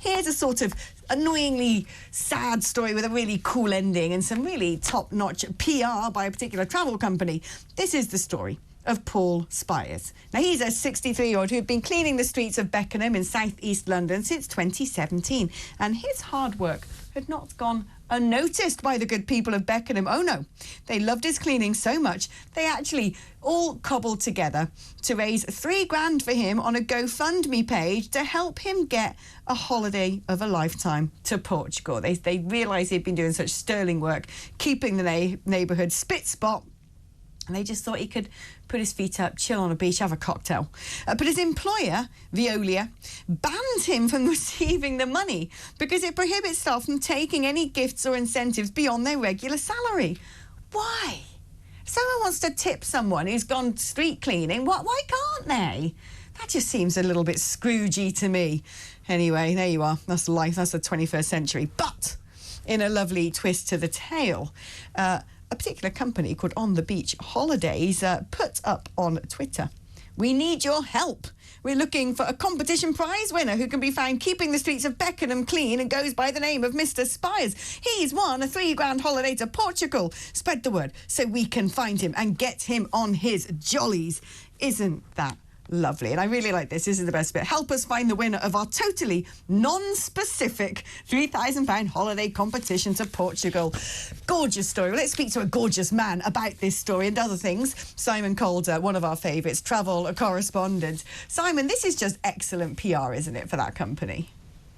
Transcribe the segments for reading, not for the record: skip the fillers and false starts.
Here's a sort of annoyingly sad story with a really cool ending and some really top-notch PR by a particular travel company. This is the story of Paul Spiers. Now, he's a 63-year-old who'd been cleaning the streets of Beckenham in south-east London since 2017, and his hard work had not gone unnoticed by the good people of Beckenham. Oh no, they loved his cleaning so much they actually all cobbled together to raise £3,000 for him on a GoFundMe page to help him get a holiday of a lifetime to Portugal. They realised he'd been doing such sterling work keeping the neighbourhood spit spot, and they just thought he could put his feet up, chill on a beach, have a cocktail. But his employer, Veolia, banned him from receiving the money because it prohibits staff from taking any gifts or incentives beyond their regular salary. Why? If someone wants to tip someone who's gone street cleaning, why can't they? That just seems a little bit Scroogey to me. Anyway, there you are. That's life. That's the 21st century. But in a lovely twist to the tale, a particular company called On the Beach Holidays put up on Twitter, "We need your help. We're looking for a competition prize winner who can be found keeping the streets of Beckenham clean and goes by the name of Mr. Spiers. He's won a £3,000 holiday to Portugal. Spread the word so we can find him and get him on his jollies." Isn't that lovely? And I really like this. This is the best bit. Help us find the winner of our totally non-specific £3,000 holiday competition to Portugal. Gorgeous story. Well, let's speak to a gorgeous man about this story and other things. Simon Calder, one of our favourites, travel correspondent. Simon, this is just excellent PR, isn't it, for that company?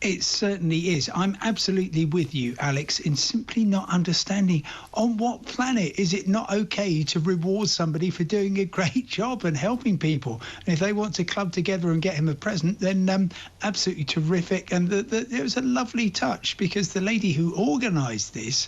It certainly is. I'm absolutely with you, Alex, in simply not understanding on what planet is it not okay to reward somebody for doing a great job and helping people. And if they want to club together and get him a present, then absolutely terrific. And it was a lovely touch because the lady who organised this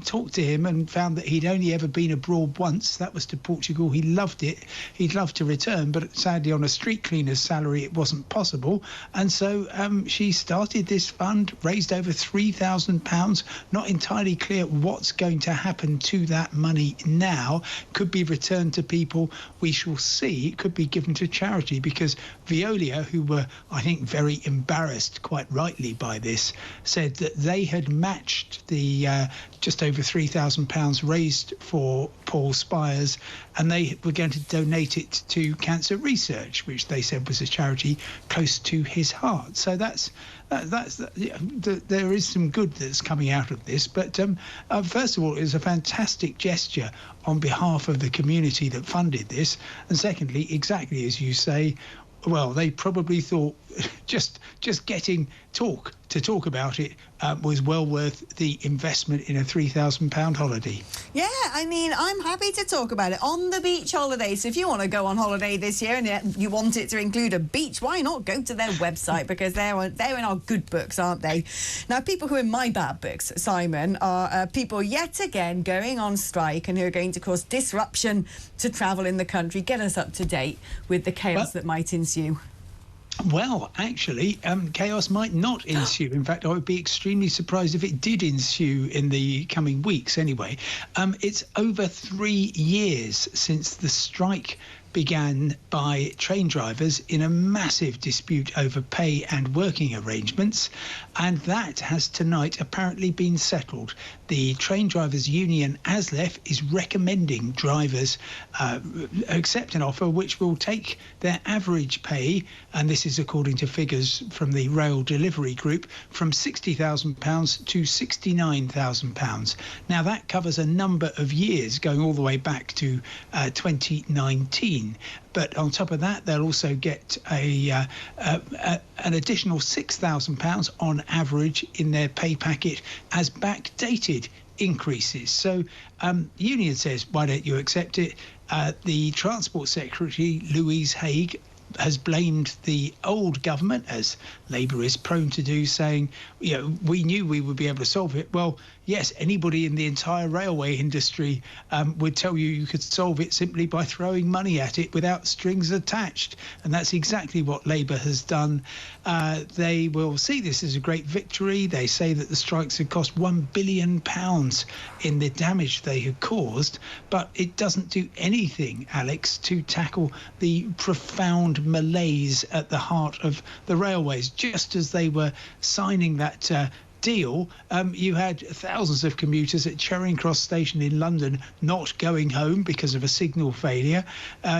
talked to him and found that he'd only ever been abroad once. That was to Portugal. He loved it. He'd love to return, but sadly on a street cleaner's salary it wasn't possible. And so she started this fund, raised over £3,000. Not entirely clear what's going to happen to that money now. Could be returned to people. We shall see. It could be given to charity because Veolia, who were, I think, very embarrassed, quite rightly, by this, said that they had matched the just over £3,000 raised for Paul Spiers, and they were going to donate it to cancer research, which they said was a charity close to his heart. So there is some good that's coming out of this. But first of all, it was a fantastic gesture on behalf of the community that funded this. And secondly, exactly as you say, well, they probably thought just getting to talk about it was well worth the investment in a £3,000 holiday. Yeah, I mean, I'm happy to talk about it. On the Beach Holidays. So if you want to go on holiday this year and you want it to include a beach, why not go to their website? Because they're in our good books, aren't they? Now, people who are in my bad books, Simon, are people yet again going on strike and who are going to cause disruption to travel in the country. Get us up to date with the chaos that might ensue. Well, actually, chaos might not ensue. In fact, I would be extremely surprised if it did ensue in the coming weeks anyway. It's over 3 years since the strike began by train drivers in a massive dispute over pay and working arrangements, and that has tonight apparently been settled. The train drivers union ASLEF is recommending drivers accept an offer which will take their average pay, and this is according to figures from the Rail Delivery Group, from £60,000 to £69,000. Now that covers a number of years going all the way back to 2019. But on top of that, they'll also get an additional £6,000 on average in their pay packet as backdated increases. So union says, why don't you accept it? The Transport Secretary, Louise Haigh, has blamed the old government, as Labour is prone to do, saying, you know, we knew we would be able to solve it. Well, yes, anybody in the entire railway industry would tell you you could solve it simply by throwing money at it without strings attached. And that's exactly what Labour has done. They will see this as a great victory. They say that the strikes have cost £1 billion in the damage they have caused, but it doesn't do anything, Alex, to tackle the profound malaise at the heart of the railways. Just as they were signing that deal, you had thousands of commuters at Charing Cross Station in London not going home because of a signal failure.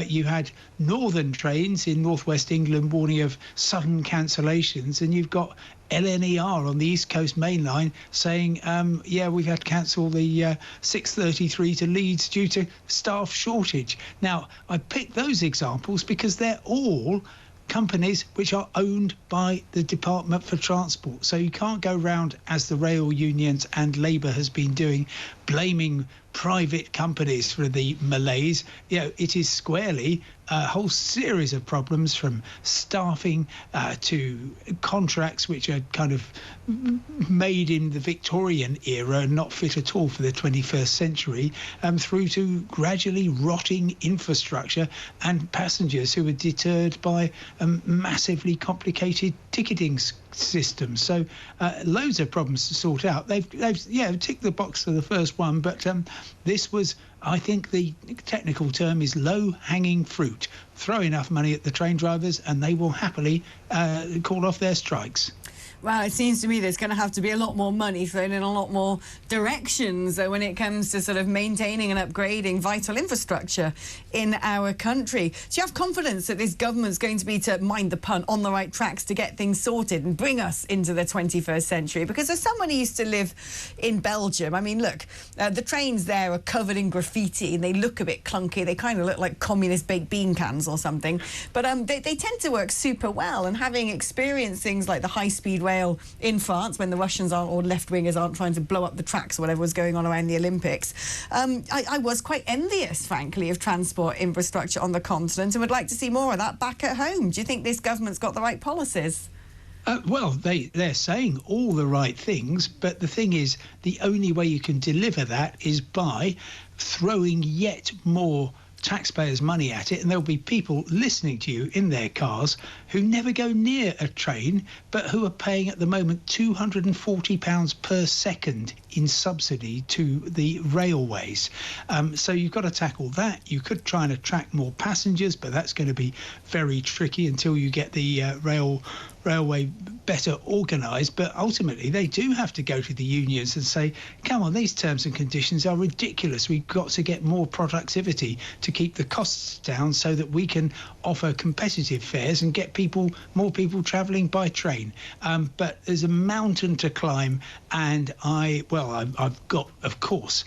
You had northern trains in northwest England warning of sudden cancellations, and you've got LNER on the East Coast Main Line saying, yeah, we've had to cancel the 633 to Leeds due to staff shortage. Now, I picked those examples because they're all companies which are owned by the Department for Transport. So you can't go round, as the rail unions and Labour has been doing, blaming private companies for the malaise. You know, it is squarely a whole series of problems, from staffing to contracts which are kind of made in the Victorian era and not fit at all for the 21st century, through to gradually rotting infrastructure and passengers who are deterred by massively complicated ticketing systems. So loads of problems to sort out. They've ticked the box for the first one, but this was, I think the technical term is low-hanging fruit. Throw enough money at the train drivers and they will happily call off their strikes. Well, it seems to me there's going to have to be a lot more money thrown in a lot more directions when it comes to sort of maintaining and upgrading vital infrastructure in our country. Do you have confidence that this government's going to be, to mind the pun, on the right tracks to get things sorted and bring us into the 21st century? Because as someone who used to live in Belgium, I mean, look, the trains there are covered in graffiti and they look a bit clunky. They kind of look like communist baked bean cans or something. But they tend to work super well. And having experienced things like the high-speed rail in France, when the Russians aren't, or left-wingers aren't trying to blow up the tracks or whatever was going on around the Olympics, I was quite envious, frankly, of transport infrastructure on the continent and would like to see more of that back at home. Do you think this government's got the right policies? Well, they're saying all the right things, but the thing is, the only way you can deliver that is by throwing yet more taxpayers' money at it, and there'll be people listening to you in their cars who never go near a train, but who are paying at the moment £240 per second in subsidy to the railways. So you've got to tackle that. You could try and attract more passengers, but that's going to be very tricky until you get the railway better organised. But ultimately they do have to go to the unions and say, come on, these terms and conditions are ridiculous. We've got to get more productivity to keep the costs down so that we can offer competitive fares and get more people travelling by train. But there's a mountain to climb, and I've got, of course,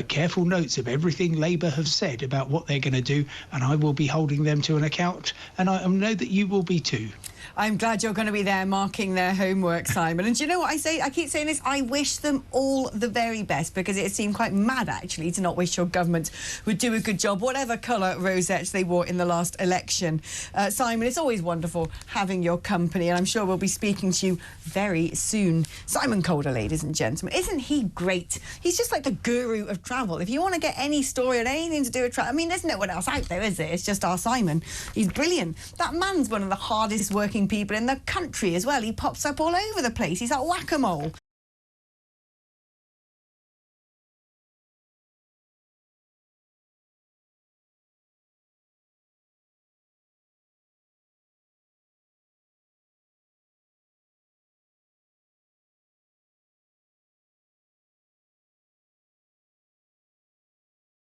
careful notes of everything Labour have said about what they're going to do, and I will be holding them to an account, and I know that you will be too. I'm glad you're going to be there marking their homework, Simon. And do you know what I say? I keep saying this. I wish them all the very best, because it seemed quite mad, actually, to not wish your government would do a good job, whatever colour rosettes they wore in the last election. Simon, it's always wonderful having your company, and I'm sure we'll be speaking to you very soon. Simon Calder, ladies and gentlemen. Isn't he great? He's just like the guru of travel. If you want to get any story on anything to do with travel, I mean, there's no one else out there, is there? It's just our Simon. He's brilliant. That man's one of the hardest working people in the country as well. He pops up all over the place. He's like whack-a-mole.